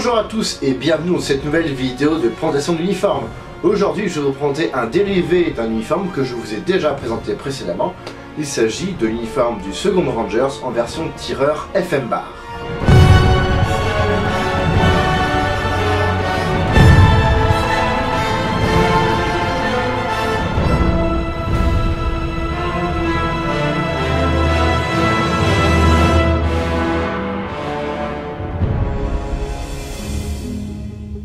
Bonjour à tous et bienvenue dans cette nouvelle vidéo de présentation d'uniforme. Aujourd'hui je vais vous présenter un dérivé d'un uniforme que je vous ai déjà présenté précédemment. Il s'agit de l'uniforme du 2nd Rangers en version tireur FM bar.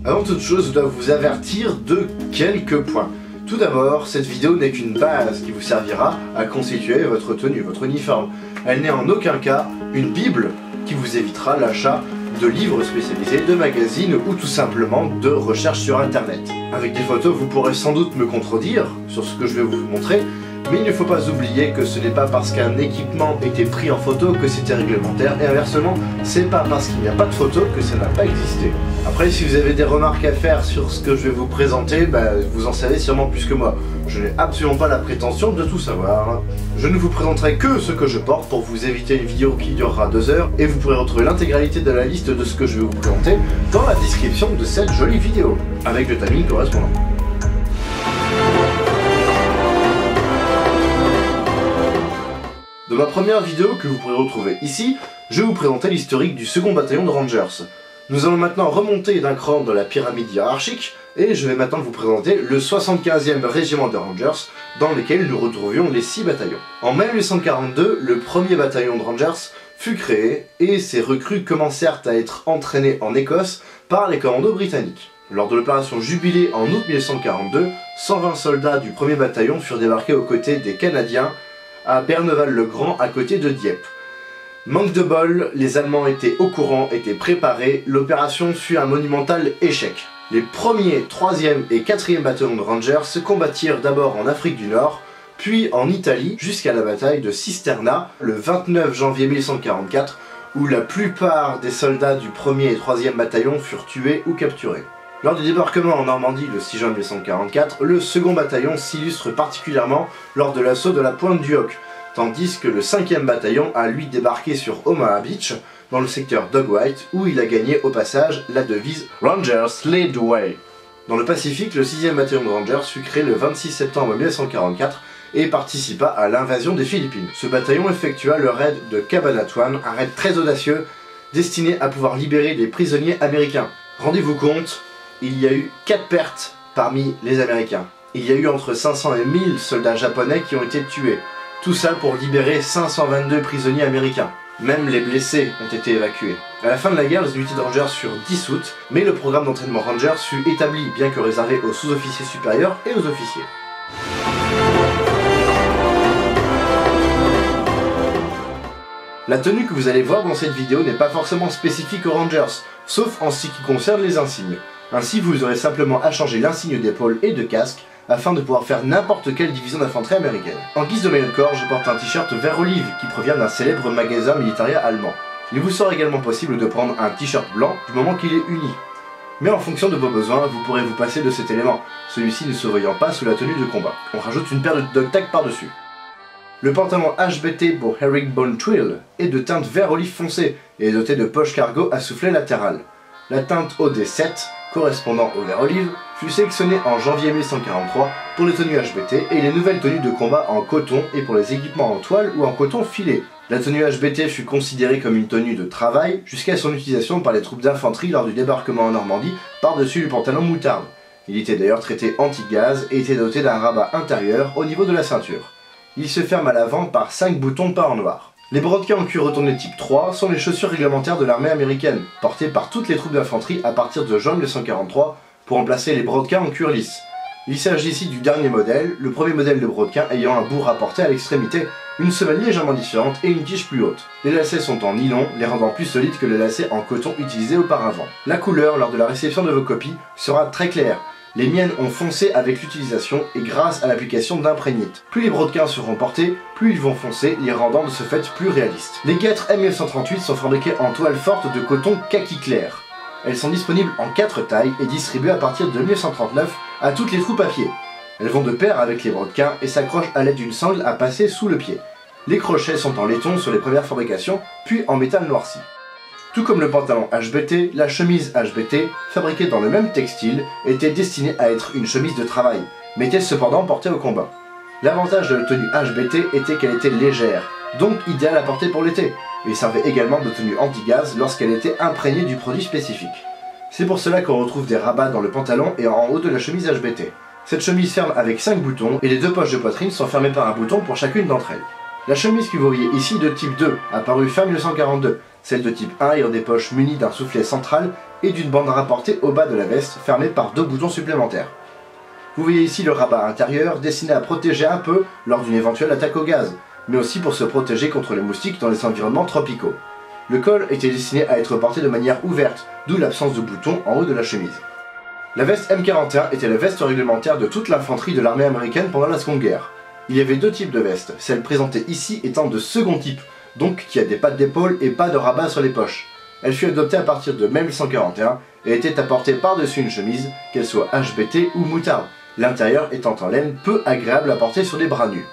Avant toute chose, je dois vous avertir de quelques points. Tout d'abord, cette vidéo n'est qu'une base qui vous servira à constituer votre tenue, votre uniforme. Elle n'est en aucun cas une bible qui vous évitera l'achat de livres spécialisés, de magazines ou tout simplement de recherches sur internet. Avec des photos, vous pourrez sans doute me contredire sur ce que je vais vous montrer, mais il ne faut pas oublier que ce n'est pas parce qu'un équipement était pris en photo que c'était réglementaire, et inversement, c'est pas parce qu'il n'y a pas de photo que ça n'a pas existé. Après, si vous avez des remarques à faire sur ce que je vais vous présenter, vous en savez sûrement plus que moi. Je n'ai absolument pas la prétention de tout savoir. Je ne vous présenterai que ce que je porte pour vous éviter une vidéo qui durera 2 heures, et vous pourrez retrouver l'intégralité de la liste de ce que je vais vous présenter dans la description de cette jolie vidéo, avec le timing correspondant. Dans ma première vidéo que vous pourrez retrouver ici, je vais vous présenter l'historique du 2nd bataillon de Rangers. Nous allons maintenant remonter d'un cran dans la pyramide hiérarchique, et je vais maintenant vous présenter le 75e régiment de Rangers, dans lequel nous retrouvions les 6 bataillons. En mai 1842, le premier bataillon de Rangers fut créé, et ses recrues commencèrent à être entraînées en Écosse par les commandos britanniques. Lors de l'opération Jubilé en août 1942, 120 soldats du premier bataillon furent débarqués aux côtés des Canadiens à Berneval-le-Grand, à côté de Dieppe. Manque de bol, les Allemands étaient au courant, étaient préparés, l'opération fut un monumental échec. Les 1er, 3e et 4e bataillons de Rangers se combattirent d'abord en Afrique du Nord, puis en Italie, jusqu'à la bataille de Cisterna, le 29 janvier 1844, où la plupart des soldats du 1er et 3e bataillon furent tués ou capturés. Lors du débarquement en Normandie le 6 juin 1944, le 2nd bataillon s'illustre particulièrement lors de l'assaut de la Pointe du Hoc, tandis que le 5e bataillon a lui débarqué sur Omaha Beach, dans le secteur Dog White, où il a gagné au passage la devise Rangers Lead the Way. Dans le Pacifique, le 6e bataillon de Rangers fut créé le 26 septembre 1944 et participa à l'invasion des Philippines. Ce bataillon effectua le raid de Cabanatuan, un raid très audacieux, destiné à pouvoir libérer des prisonniers américains. Rendez-vous compte, il y a eu 4 pertes parmi les Américains. Il y a eu entre 500 et 1000 soldats japonais qui ont été tués. Tout ça pour libérer 522 prisonniers américains. Même les blessés ont été évacués. À la fin de la guerre, les unités de Rangers furent dissoutes, mais le programme d'entraînement Rangers fut établi, bien que réservé aux sous-officiers supérieurs et aux officiers. La tenue que vous allez voir dans cette vidéo n'est pas forcément spécifique aux Rangers, sauf en ce qui concerne les insignes. Ainsi, vous aurez simplement à changer l'insigne d'épaule et de casque, afin de pouvoir faire n'importe quelle division d'infanterie américaine. En guise de maillot de corps, je porte un t-shirt vert olive qui provient d'un célèbre magasin militaire allemand. Il vous sera également possible de prendre un t-shirt blanc du moment qu'il est uni. Mais en fonction de vos besoins, vous pourrez vous passer de cet élément, celui-ci ne se voyant pas sous la tenue de combat. On rajoute une paire de dog tags par-dessus. Le pantalon HBT pour Herringbone Twill est de teinte vert olive foncé et est doté de poches cargo à soufflet latéral. La teinte OD7, correspondant au vert olive, fut sélectionnée en janvier 1943 pour les tenues HBT et les nouvelles tenues de combat en coton et pour les équipements en toile ou en coton filé. La tenue HBT fut considérée comme une tenue de travail jusqu'à son utilisation par les troupes d'infanterie lors du débarquement en Normandie par-dessus le pantalon moutarde. Il était d'ailleurs traité anti-gaz et était doté d'un rabat intérieur au niveau de la ceinture. Il se ferme à l'avant par 5 boutons peints en noir. Les brodequins en cuir retourné type 3 sont les chaussures réglementaires de l'armée américaine, portées par toutes les troupes d'infanterie à partir de juin 1943 pour remplacer les brodequins en cuir lisse. Il s'agit ici du dernier modèle, le premier modèle de brodequin ayant un bout rapporté à l'extrémité, une semelle légèrement différente et une tige plus haute. Les lacets sont en nylon, les rendant plus solides que les lacets en coton utilisés auparavant. La couleur lors de la réception de vos copies sera très claire. Les miennes ont foncé avec l'utilisation et grâce à l'application d'imprégnite. Plus les brodequins seront portés, plus ils vont foncer, les rendant de ce fait plus réalistes. Les guêtres M1938 sont fabriquées en toile forte de coton kaki clair. Elles sont disponibles en 4 tailles et distribuées à partir de 1939 à toutes les troupes à pied. Elles vont de pair avec les brodequins et s'accrochent à l'aide d'une sangle à passer sous le pied. Les crochets sont en laiton sur les premières fabrications, puis en métal noirci. Tout comme le pantalon HBT, la chemise HBT, fabriquée dans le même textile, était destinée à être une chemise de travail, mais était cependant portée au combat. L'avantage de la tenue HBT était qu'elle était légère, donc idéale à porter pour l'été, et servait également de tenue anti-gaz lorsqu'elle était imprégnée du produit spécifique. C'est pour cela qu'on retrouve des rabats dans le pantalon et en haut de la chemise HBT. Cette chemise ferme avec 5 boutons et les 2 poches de poitrine sont fermées par un bouton pour chacune d'entre elles. La chemise que vous voyez ici de type 2, apparue fin 1942, celle de type 1 ayant des poches munies d'un soufflet central et d'une bande rapportée au bas de la veste fermée par 2 boutons supplémentaires. Vous voyez ici le rabat intérieur destiné à protéger un peu lors d'une éventuelle attaque au gaz, mais aussi pour se protéger contre les moustiques dans les environnements tropicaux. Le col était destiné à être porté de manière ouverte, d'où l'absence de boutons en haut de la chemise. La veste M41 était la veste réglementaire de toute l'infanterie de l'armée américaine pendant la Seconde Guerre. Il y avait 2 types de vestes, celle présentée ici étant de second type, donc qui a des pattes d'épaule et pas de rabat sur les poches. Elle fut adoptée à partir de mai 1941 et était à porter par-dessus une chemise, qu'elle soit HBT ou moutarde, l'intérieur étant en laine peu agréable à porter sur les bras nus.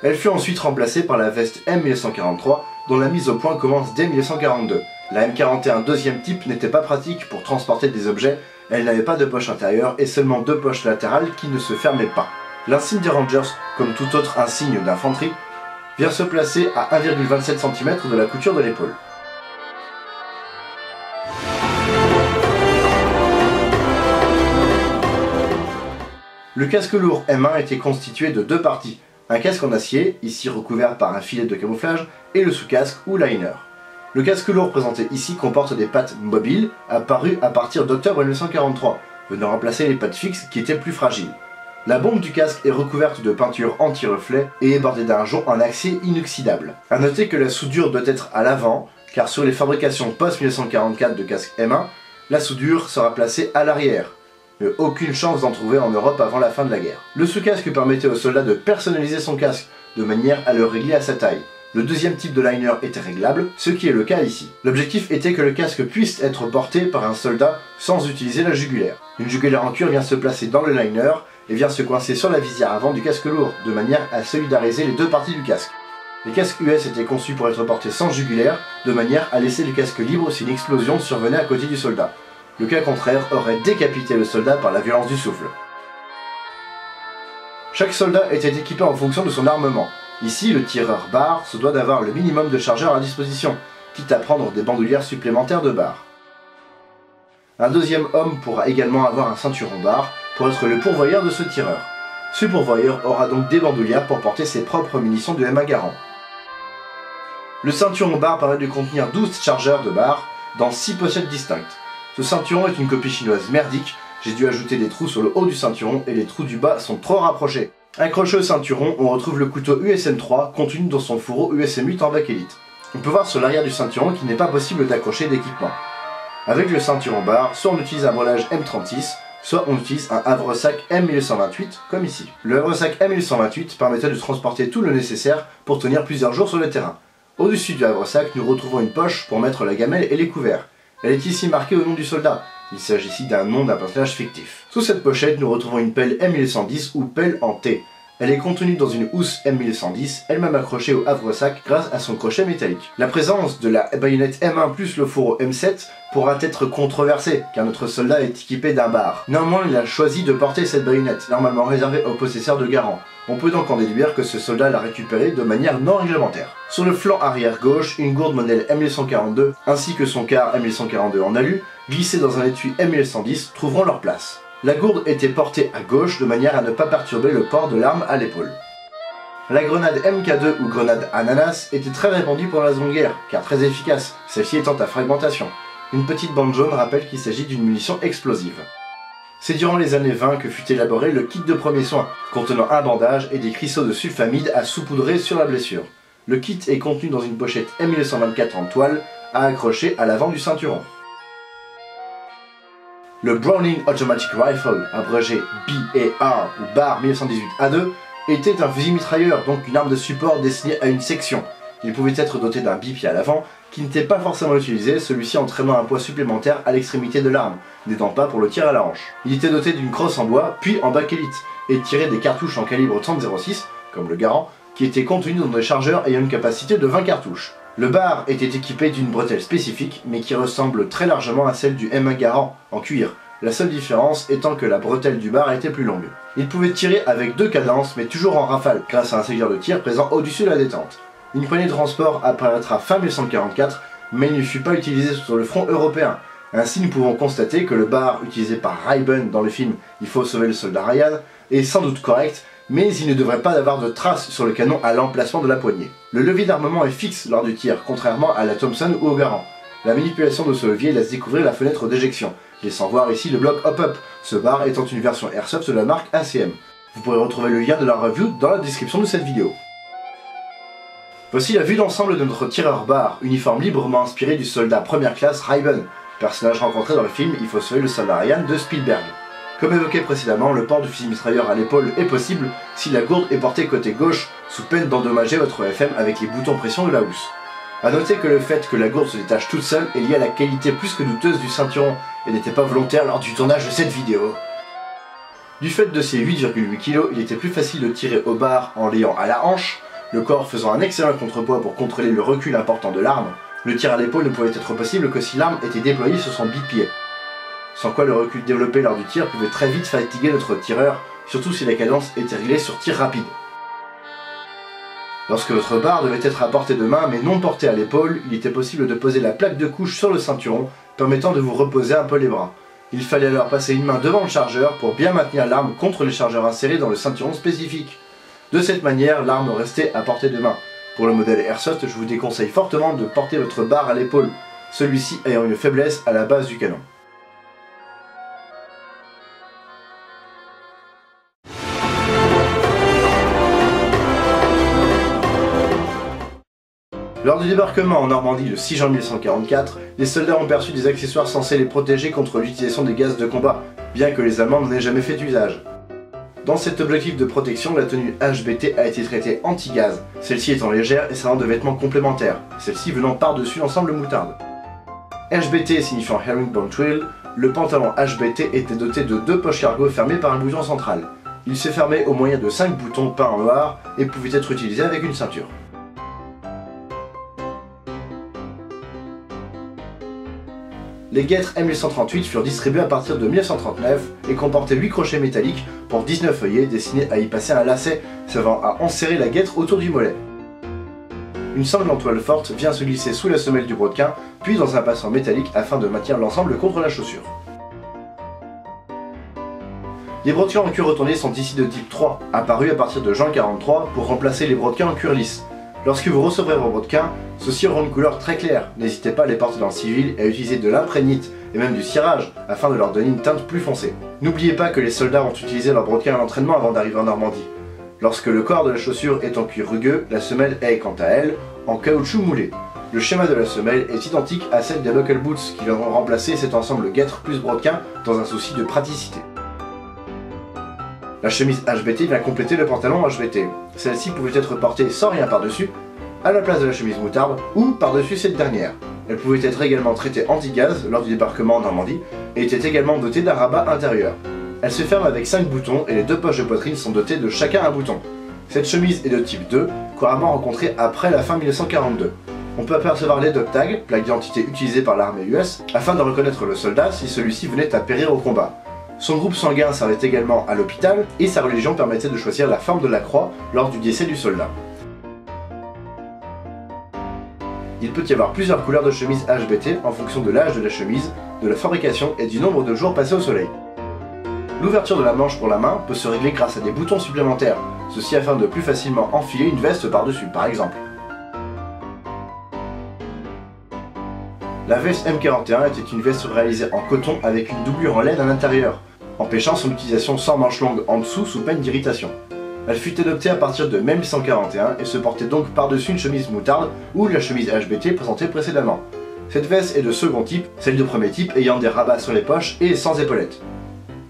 Elle fut ensuite remplacée par la veste M1943, dont la mise au point commence dès 1942. La M41 deuxième type n'était pas pratique pour transporter des objets, elle n'avait pas de poche intérieure et seulement 2 poches latérales qui ne se fermaient pas. L'insigne des Rangers, comme tout autre insigne d'infanterie, vient se placer à 1,27 cm de la couture de l'épaule. Le casque lourd M1 était constitué de 2 parties, un casque en acier, ici recouvert par un filet de camouflage, et le sous-casque ou liner. Le casque lourd présenté ici comporte des pattes mobiles, apparues à partir d'octobre 1943, venant remplacer les pattes fixes qui étaient plus fragiles. La bombe du casque est recouverte de peinture anti-reflet et est bordée d'un jonc en acier inoxydable. A noter que la soudure doit être à l'avant, car sur les fabrications post-1944 de casque M1, la soudure sera placée à l'arrière. Mais aucune chance d'en trouver en Europe avant la fin de la guerre. Le sous-casque permettait au soldat de personnaliser son casque, de manière à le régler à sa taille. Le deuxième type de liner était réglable, ce qui est le cas ici. L'objectif était que le casque puisse être porté par un soldat sans utiliser la jugulaire. Une jugulaire en cuir vient se placer dans le liner et vient se coincer sur la visière avant du casque lourd, de manière à solidariser les 2 parties du casque. Les casques US étaient conçus pour être portés sans jugulaire, de manière à laisser le casque libre si une explosion survenait à côté du soldat. Le cas contraire aurait décapité le soldat par la violence du souffle. Chaque soldat était équipé en fonction de son armement. Ici, le tireur barre se doit d'avoir le minimum de chargeurs à disposition, quitte à prendre des bandoulières supplémentaires de barre. Un deuxième homme pourra également avoir un ceinturon barre pour être le pourvoyeur de ce tireur. Ce pourvoyeur aura donc des bandoulières pour porter ses propres munitions de M1 Garand. Le ceinturon barre permet de contenir 12 chargeurs de barre dans 6 pochettes distinctes. Ce ceinturon est une copie chinoise merdique, j'ai dû ajouter des trous sur le haut du ceinturon et les trous du bas sont trop rapprochés. Accroché au ceinturon, on retrouve le couteau USM3 contenu dans son fourreau USM8 en bakélite. On peut voir sur l'arrière du ceinturon qu'il n'est pas possible d'accrocher d'équipement. Avec le ceinturon barre, soit on utilise un brelage M36, soit on utilise un havresac M1128 comme ici. Le havresac M1128 permettait de transporter tout le nécessaire pour tenir plusieurs jours sur le terrain. Au-dessus du havresac, nous retrouvons une poche pour mettre la gamelle et les couverts. Elle est ici marquée au nom du soldat. Il s'agit ici d'un nom d'un personnage fictif. Sous cette pochette, nous retrouvons une pelle M1110 ou pelle en T. Elle est contenue dans une housse M1110, elle-même accrochée au havresac grâce à son crochet métallique. La présence de la baïonnette M1 plus le fourreau M7 pourra être controversée, car notre soldat est équipé d'un bar. Néanmoins, il a choisi de porter cette baïonnette, normalement réservée aux possesseurs de garant. On peut donc en déduire que ce soldat l'a récupérée de manière non réglementaire. Sur le flanc arrière gauche, une gourde modèle M1142 ainsi que son quart M1142 en alu, glissés dans un étui M1110, trouveront leur place. La gourde était portée à gauche de manière à ne pas perturber le port de l'arme à l'épaule. La grenade MK2 ou grenade ananas était très répandue pendant la Seconde Guerre, car très efficace, celle-ci étant à fragmentation. Une petite bande jaune rappelle qu'il s'agit d'une munition explosive. C'est durant les années 20 que fut élaboré le kit de premiers soins, contenant un bandage et des cristaux de sulfamide à saupoudrer sur la blessure. Le kit est contenu dans une pochette M1924 en toile, à accrocher à l'avant du ceinturon. Le Browning Automatic Rifle, abrégé BAR ou BAR 1918A2, était un fusil mitrailleur, donc une arme de support destinée à une section. Il pouvait être doté d'un bipied à l'avant, qui n'était pas forcément utilisé, celui-ci entraînant un poids supplémentaire à l'extrémité de l'arme, n'aidant pas pour le tir à la hanche. Il était doté d'une crosse en bois, puis en bakélite, et tirait des cartouches en calibre 30-06, comme le Garand, qui était contenu dans des chargeurs ayant une capacité de 20 cartouches. Le bar était équipé d'une bretelle spécifique, mais qui ressemble très largement à celle du M1 Garand en cuir, la seule différence étant que la bretelle du bar était plus longue. Il pouvait tirer avec 2 cadences, mais toujours en rafale, grâce à un sélecteur de tir présent au-dessus de la détente. Une poignée de transport apparaîtra fin 1944, mais il ne fut pas utilisé sur le front européen. Ainsi, nous pouvons constater que le bar utilisé par Ray-Ban dans le film Il faut sauver le soldat Ryan est sans doute correct, mais il ne devrait pas avoir de traces sur le canon à l'emplacement de la poignée. Le levier d'armement est fixe lors du tir, contrairement à la Thompson ou au Garand. La manipulation de ce levier laisse découvrir la fenêtre d'éjection, laissant voir ici le bloc hop-up, ce bar étant une version Airsoft de la marque ACM. Vous pourrez retrouver le lien de la review dans la description de cette vidéo. Voici la vue d'ensemble de notre tireur bar, uniforme librement inspiré du soldat première classe Ray-Ban, personnage rencontré dans le film Il faut sauver le soldat Ryan de Spielberg. Comme évoqué précédemment, le port du fusil mitrailleur à l'épaule est possible si la gourde est portée côté gauche, sous peine d'endommager votre FM avec les boutons pression de la housse. A noter que le fait que la gourde se détache toute seule est lié à la qualité plus que douteuse du ceinturon et n'était pas volontaire lors du tournage de cette vidéo. Du fait de ses 8,8 kg, il était plus facile de tirer au bar en l'ayant à la hanche, le corps faisant un excellent contrepoids pour contrôler le recul important de l'arme. Le tir à l'épaule ne pouvait être possible que si l'arme était déployée sur son bipied. Sans quoi le recul développé lors du tir pouvait très vite fatiguer notre tireur, surtout si la cadence était réglée sur tir rapide. Lorsque votre barre devait être à portée de main mais non portée à l'épaule, il était possible de poser la plaque de couche sur le ceinturon, permettant de vous reposer un peu les bras. Il fallait alors passer une main devant le chargeur pour bien maintenir l'arme contre les chargeurs insérés dans le ceinturon spécifique. De cette manière, l'arme restait à portée de main. Pour le modèle Airsoft, je vous déconseille fortement de porter votre barre à l'épaule, celui-ci ayant une faiblesse à la base du canon. Lors du débarquement en Normandie le 6 janvier 1944, les soldats ont perçu des accessoires censés les protéger contre l'utilisation des gaz de combat, bien que les Allemands n'en aient jamais fait usage. Dans cet objectif de protection, la tenue HBT a été traitée anti-gaz, celle-ci étant légère et servant de vêtements complémentaires, celle-ci venant par-dessus l'ensemble moutarde. HBT signifiant Herringbone Twill, le pantalon HBT était doté de 2 poches cargo fermées par un bouton central. Il se fermait au moyen de 5 boutons peints en noir et pouvait être utilisé avec une ceinture. Les guêtres M838 furent distribuées à partir de 1939 et comportaient 8 crochets métalliques pour 19 œillets destinés à y passer un lacet servant à enserrer la guêtre autour du mollet. Une sangle en toile forte vient se glisser sous la semelle du brodequin, puis dans un passant métallique afin de maintenir l'ensemble contre la chaussure. Les brodequins en cuir retourné sont ici de type 3, apparus à partir de juin 1943 pour remplacer les brodequins en cuir lisse. Lorsque vous recevrez vos brodequins, ceux-ci auront une couleur très claire. N'hésitez pas à les porter dans le civil et à utiliser de l'imprégnite et même du cirage afin de leur donner une teinte plus foncée. N'oubliez pas que les soldats ont utilisé leurs brodequins à l'entraînement avant d'arriver en Normandie. Lorsque le corps de la chaussure est en cuir rugueux, la semelle est, quant à elle, en caoutchouc moulé. Le schéma de la semelle est identique à celle des buckle boots qui viendront remplacer cet ensemble guêtre plus brodequin dans un souci de praticité. La chemise HBT vient compléter le pantalon HBT. Celle-ci pouvait être portée sans rien par-dessus, à la place de la chemise moutarde, ou par-dessus cette dernière. Elle pouvait être également traitée anti-gaz lors du débarquement en Normandie, et était également dotée d'un rabat intérieur. Elle se ferme avec 5 boutons et les 2 poches de poitrine sont dotées de chacun un bouton. Cette chemise est de type 2, couramment rencontrée après la fin 1942. On peut apercevoir les dog tags, plaque d'identité utilisée par l'armée US, afin de reconnaître le soldat si celui-ci venait à périr au combat. Son groupe sanguin servait également à l'hôpital et sa religion permettait de choisir la forme de la croix lors du décès du soldat. Il peut y avoir plusieurs couleurs de chemise HBT en fonction de l'âge de la chemise, de la fabrication et du nombre de jours passés au soleil. L'ouverture de la manche pour la main peut se régler grâce à des boutons supplémentaires, ceci afin de plus facilement enfiler une veste par-dessus par exemple. La veste M41 était une veste réalisée en coton avec une doublure en laine à l'intérieur, empêchant son utilisation sans manche longue en dessous sous peine d'irritation. Elle fut adoptée à partir de mai 1941 et se portait donc par-dessus une chemise moutarde ou la chemise HBT présentée précédemment. Cette veste est de second type, celle de premier type ayant des rabats sur les poches et sans épaulettes.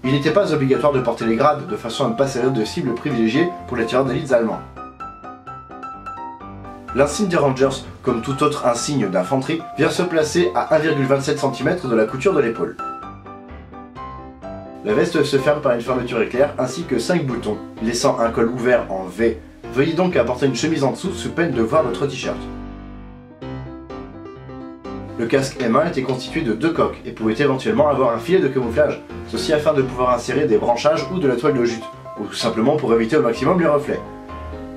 Il n'était pas obligatoire de porter les grades de façon à ne pas servir de cible privilégiée pour les tireurs d'élite allemands. L'insigne des Rangers, comme tout autre insigne d'infanterie, vient se placer à 1,27 cm de la couture de l'épaule. La veste se ferme par une fermeture éclair ainsi que 5 boutons, laissant un col ouvert en V Veuillez donc apporter une chemise en dessous sous peine de voir votre t-shirt. Le casque M1 était constitué de 2 coques et pouvait éventuellement avoir un filet de camouflage, ceci afin de pouvoir insérer des branchages ou de la toile de jute, ou tout simplement pour éviter au maximum les reflets.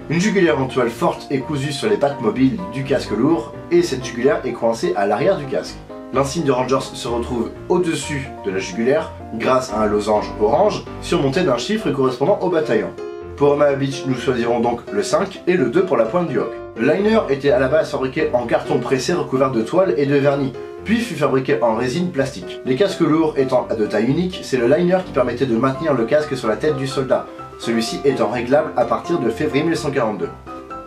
Une jugulaire en toile forte est cousue sur les pattes mobiles du casque lourd, et cette jugulaire est coincée à l'arrière du casque. L'insigne de Rangers se retrouve au-dessus de la jugulaire, grâce à un losange orange, surmonté d'un chiffre correspondant au bataillon. Pour Omaha Beach, nous choisirons donc le 5 et le 2 pour la pointe du hock. Le liner était à la base fabriqué en carton pressé recouvert de toile et de vernis, puis fut fabriqué en résine plastique. Les casques lourds étant de taille unique, c'est le liner qui permettait de maintenir le casque sur la tête du soldat, celui-ci étant réglable à partir de février 1942.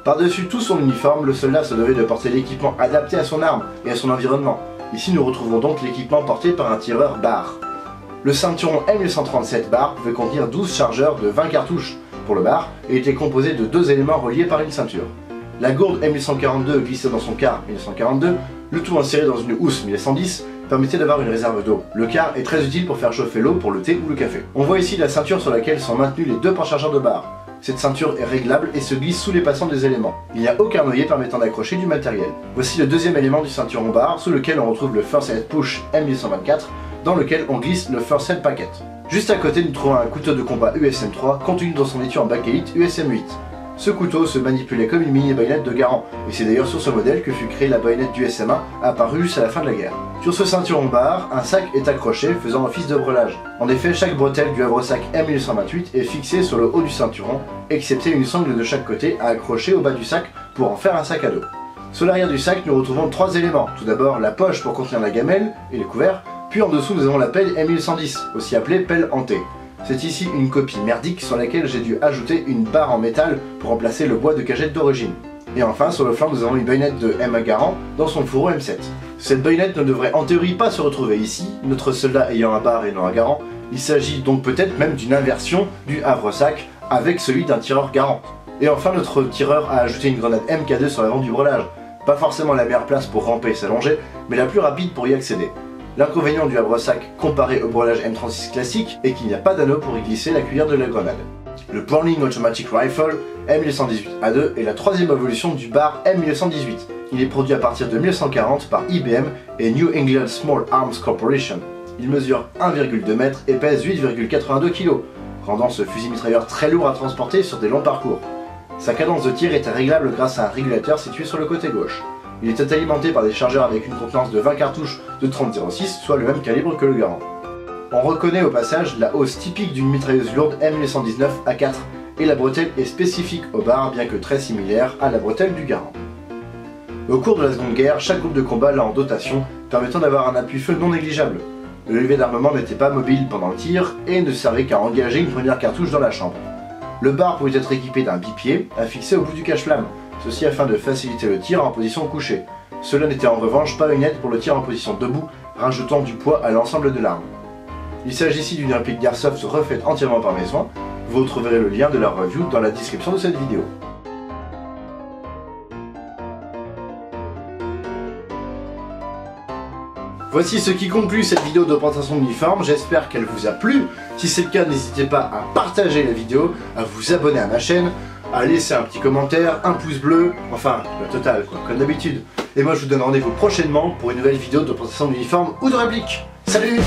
Par-dessus tout son uniforme, le soldat se devait de porter l'équipement adapté à son arme et à son environnement. Ici nous retrouvons donc l'équipement porté par un tireur bar. Le ceinturon M1137 bar pouvait contenir 12 chargeurs de 20 cartouches pour le bar et était composé de 2 éléments reliés par une ceinture. La gourde M1142 glissait dans son quart 1942, le tout inséré dans une housse 1110 permettait d'avoir une réserve d'eau. Le quart est très utile pour faire chauffer l'eau pour le thé ou le café. On voit ici la ceinture sur laquelle sont maintenus les 2 porte-chargeurs de bar. Cette ceinture est réglable et se glisse sous les passants des éléments. Il n'y a aucun noyer permettant d'accrocher du matériel. Voici le deuxième élément du ceinturon bar, sous lequel on retrouve le First Aid Push M1124, dans lequel on glisse le First Aid Packet. Juste à côté, nous trouvons un couteau de combat USM3 contenu dans son étui en bakélite USM8. Ce couteau se manipulait comme une mini-baïonnette de Garand, et c'est d'ailleurs sur ce modèle que fut créée la baïonnette du SM1, apparue juste à la fin de la guerre. Sur ce ceinturon bar, un sac est accroché faisant office de breulage. En effet, chaque bretelle du havre-sac M1128 est fixée sur le haut du ceinturon, excepté une sangle de chaque côté à accrocher au bas du sac pour en faire un sac à dos. Sur l'arrière du sac, nous retrouvons 3 éléments. Tout d'abord, la poche pour contenir la gamelle et les couverts, puis en dessous nous avons la pelle M1110, aussi appelée pelle hantée. C'est ici une copie merdique sur laquelle j'ai dû ajouter une barre en métal pour remplacer le bois de cagette d'origine. Et enfin, sur le flanc, nous avons une baïonnette de M1 Garand dans son fourreau M7. Cette baïonnette ne devrait en théorie pas se retrouver ici, notre soldat ayant un bar et non un Garand. Il s'agit donc peut-être même d'une inversion du havre-sac avec celui d'un tireur Garand. Et enfin, notre tireur a ajouté une grenade MK2 sur l'avant du breulage. Pas forcément la meilleure place pour ramper et s'allonger, mais la plus rapide pour y accéder. L'inconvénient du havre-sac comparé au breulage M36 classique est qu'il n'y a pas d'anneau pour y glisser la cuillère de la grenade. Le Browning Automatic Rifle M1118A2 est la troisième évolution du bar M1118. Il est produit à partir de 1940 par IBM et New England Small Arms Corporation. Il mesure 1,2 m et pèse 8,82 kg, rendant ce fusil mitrailleur très lourd à transporter sur des longs parcours. Sa cadence de tir est réglable grâce à un régulateur situé sur le côté gauche. Il est alimenté par des chargeurs avec une contenance de 20 cartouches de 30-06, soit le même calibre que le Garand. On reconnaît au passage la hausse typique d'une mitrailleuse lourde M1119A4 et la bretelle est spécifique au bar bien que très similaire à la bretelle du Garand. Au cours de la Seconde Guerre, chaque groupe de combat l'a en dotation, permettant d'avoir un appui-feu non négligeable. Le levier d'armement n'était pas mobile pendant le tir et ne servait qu'à engager une première cartouche dans la chambre. Le bar pouvait être équipé d'un bipied affixé au bout du cache-flamme, ceci afin de faciliter le tir en position couchée. Cela n'était en revanche pas une aide pour le tir en position debout, rajoutant du poids à l'ensemble de l'arme. Il s'agit ici d'une réplique d'Airsoft refaite entièrement par mes soins. Vous retrouverez le lien de leur review dans la description de cette vidéo. Voici ce qui conclut cette vidéo de présentation d'uniforme, j'espère qu'elle vous a plu. Si c'est le cas, n'hésitez pas à partager la vidéo, à vous abonner à ma chaîne, à laisser un petit commentaire, un pouce bleu, enfin la totale quoi, comme d'habitude. Et moi je vous donne rendez-vous prochainement pour une nouvelle vidéo de présentation d'uniforme ou de réplique. Salut!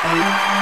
Thank you.